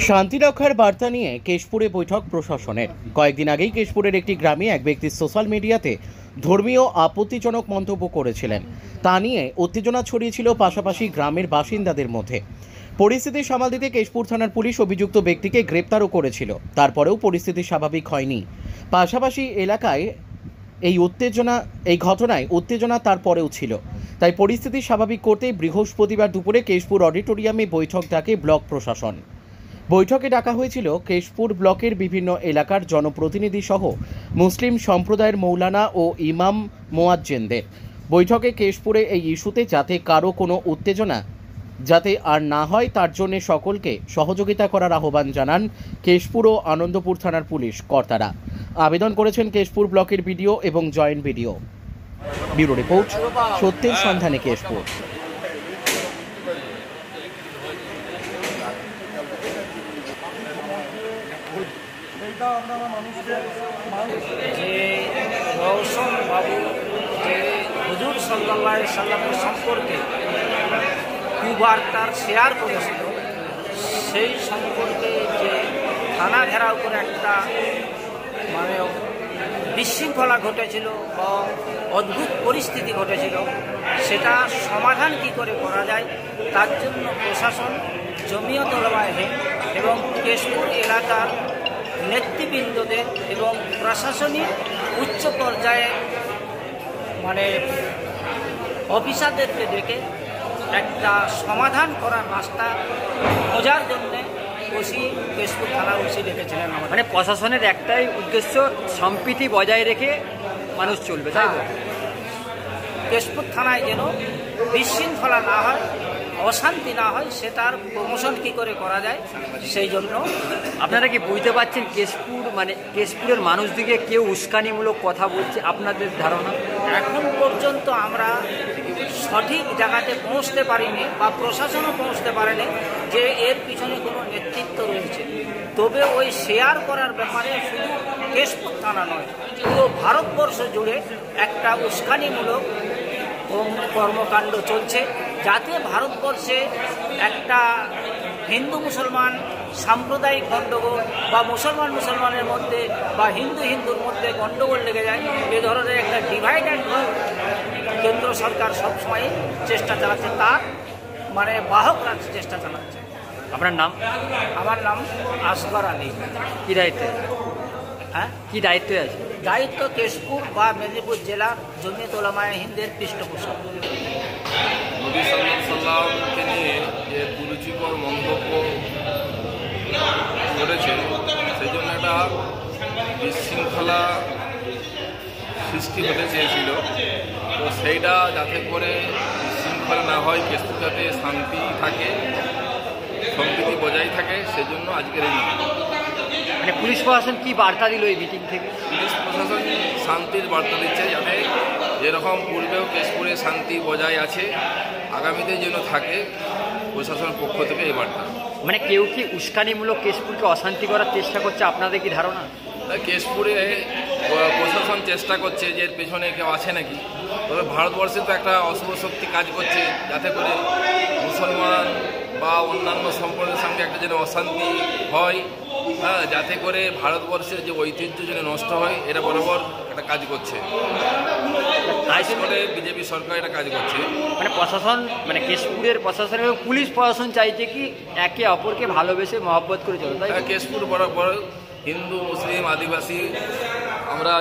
শান্তি রক্ষার বার্তা নিয়ে কেশপুরে বৈঠক প্রশাসনের। কয়েকদিন আগেই কেশপুরের একটি গ্রামে এক ব্যক্তি সোশ্যাল মিডিয়াতে ধর্মীয় আপত্তিজনক মন্তব্য করেছিলেন। তা নিয়ে উত্তেজনা ছড়িয়েছিল পাশাপাশি গ্রামের বাসিন্দাদের মধ্যে। পরিস্থিতি সামাল দিতে কেশপুর থানার পুলিশ অভিযুক্ত ব্যক্তিকে গ্রেপ্তারও করেছিল। তারপরেও পরিস্থিতি স্বাভাবিক হয়নি। পাশাপাশি এলাকায় এই ঘটনায় উত্তেজনা তারপরেও ছিল। তাই পরিস্থিতি স্বাভাবিক করতে বৃহস্পতিবার দুপুরে কেশপুর অডিটোরিয়ামে বৈঠক ডাকে ব্লক প্রশাসন। বৈঠকে ডাকা হয়েছিল কেশপুর ব্লকের বিভিন্ন এলাকার জনপ্রতিনিধি সহ মুসলিম সম্প্রদায়ের মৌলানা ও ইমাম মোয়াজ্জেনদের। বৈঠকে কেশপুরে এই ইস্যুতে যাতে কারো কোনো উত্তেজনা যাতে আর না হয় তার জন্য সকলকে সহযোগিতা করার আহ্বান জানান কেশপুর ও আনন্দপুর থানার পুলিশ কর্তারা। আবেদন করেছেন কেশপুর ব্লকের বিডিও এবং জয়েন্ট বিডিও। ব্যুরো রিপোর্ট, সত্যের সন্ধানে কেশপুর। যে রওশন বাবু যে হুজুর সাল্লাল্লাহু আলাইহি সাল্লামের সম্পর্কে কুবার্তার শেয়ার করেছিল, সেই সম্পর্কে যে থানা ঘেরাও করে একটা বিশৃঙ্খলা ঘটেছিল বা অদ্ভুত পরিস্থিতি ঘটেছিল, সেটা সমাধান কি করে করা যায় তার জন্য প্রশাসন, জমিয়ত উলামায়ে হিন্দ এবং কেশপুর এলাকার নেতৃবৃন্দদের এবং প্রশাসনিক উচ্চ পর্যায়ে অফিসারদেরকে ডেকে একটা সমাধান করার রাস্তা খোঁজার জন্যে কেশপুর থানার ওসি ডেকেছিলেন। প্রশাসনের একটাই উদ্দেশ্য সম্প্রীতি বজায় রেখে মানুষ চলবে, তাই তো? কেশপুর থানায় যেন বিশৃঙ্খলা না হয়, অশান্তি না হয়, সেটার প্রমোশন কি করে করা যায় সেই জন্য। আপনারা কি বুঝতে পারছেন কেশপুরের মানুষদিকে কেউ উস্কানিমূলক কথা বলছে? আপনাদের ধারণা? এখন পর্যন্ত আমরা সঠিক জায়গাতে পৌঁছতে পারিনি বা প্রশাসনও পৌঁছতে পারেনি যে এর পিছনে কোনো নেতৃত্ব রয়েছে। তবে ওই শেয়ার করার ব্যাপারে শুধু কেশপুর থানা নয়, পুরো ভারতবর্ষ জুড়ে একটা উস্কানিমূলক কর্মকাণ্ড চলছে, যাতে ভারতবর্ষে একটা হিন্দু মুসলমান সাম্প্রদায়িক গণ্ডগোল বা মুসলমানের মধ্যে বা হিন্দুর মধ্যে গণ্ডগোল লেগে যায়। এ ধরনের একটা ডিভাইড অ্যান্ড রুল কেন্দ্র সরকার সবসময় চেষ্টা চালাচ্ছে, তার বাহক রাজ্য চেষ্টা চালাচ্ছে। আপনার নাম? আমার নাম আসগর আলী। কী দায়িত্বে? কী দায়িত্বে আছে? দায়িত্ব কেশপুর বা মেদিনীপুর জেলার জমিয়ত উলামায়ে হিন্দের পৃষ্ঠপোষক। নবী সাল্লাল্লাহু আলাইহি সাল্লামকে নিয়ে যে কুরুচিকর মন্তব্য করেছে, সেই জন্য একটা বিশৃঙ্খলা সৃষ্টি হতে চেয়েছিল। তো সেইটা যাতে করে বিশৃঙ্খলা না হয়, কেশপুর যাতে শান্তি থাকে, সম্প্রীতি বজায় থাকে, সেজন্য আজকের এই মিটিং। পুলিশ প্রশাসন কি বার্তা দিল এই মিটিং থেকে? পুলিশ প্রশাসন শান্তির বার্তা দিচ্ছে, যাতে যেরকম পূর্বেও কেশপুরে শান্তি বজায় আছে, আগামীতে যেন থাকে, প্রশাসনের পক্ষ থেকে এই বার্তা। কেউ কি উস্কানিমূলক কেশপুরকে অশান্তি করার চেষ্টা করছে? আপনাদের কি ধারণা? কেশপুরে প্রশাসন চেষ্টা করছে যে এর পেছনে কেউ আছে নাকি। তবে ভারতবর্ষে তো একটা অশুভ শক্তি কাজ করছে, যাতে করে মুসলমান বা অন্যান্য সম্প্রদায়ের সঙ্গে একটা যেন অশান্তি হয়, যাতে করে ভারতবর্ষের যে ঐতিহ্য যেন নষ্ট হয়, এটা বরাবর একটা কাজ করছে। বিশেষ করে বিজেপি সরকার এটা কাজ করছে। প্রশাসন কেশপুরের প্রশাসন এবং পুলিশ প্রশাসন চাইছে কি একে অপরকে ভালোবেসে মহব্বত করে চলে। তাই কেশপুর বরাবর হিন্দু, মুসলিম, আদিবাসী আমরা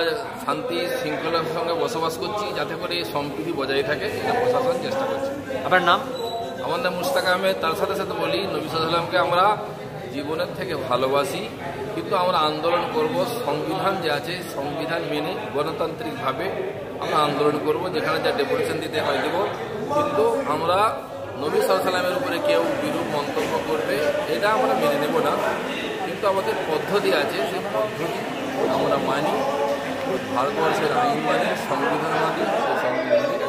শান্তি শৃঙ্খলার সঙ্গে বসবাস করছি, যাতে করে সম্প্রীতি বজায় থাকে, এটা প্রশাসন চেষ্টা করছে। আপনার নাম? আমার নাম মুশতাক আহমেদ। তার সাথে সাথে বলি, নবী সাল্লাল্লাহু আলাইহি সাল্লামকে আমরা জীবনের থেকে ভালোবাসি, কিন্তু আমরা আন্দোলন করব সংবিধান যে আছে, সংবিধান মেনে গণতান্ত্রিকভাবে আমরা আন্দোলন করব। যেখানে যা ডেপুটেশন দিতে হয় দেব, কিন্তু আমরা নবী সাল্লাল্লাহু আলাইহি সাল্লামের উপরে কেউ বিরূপ মন্তব্য করবে এটা আমরা মেনে নেব না। কিন্তু আমাদের পদ্ধতি আছে, সেই পদ্ধতি আমরা মানি, ভারতবর্ষের আইন মানি, সংবিধান মানি, সেই সংবিধান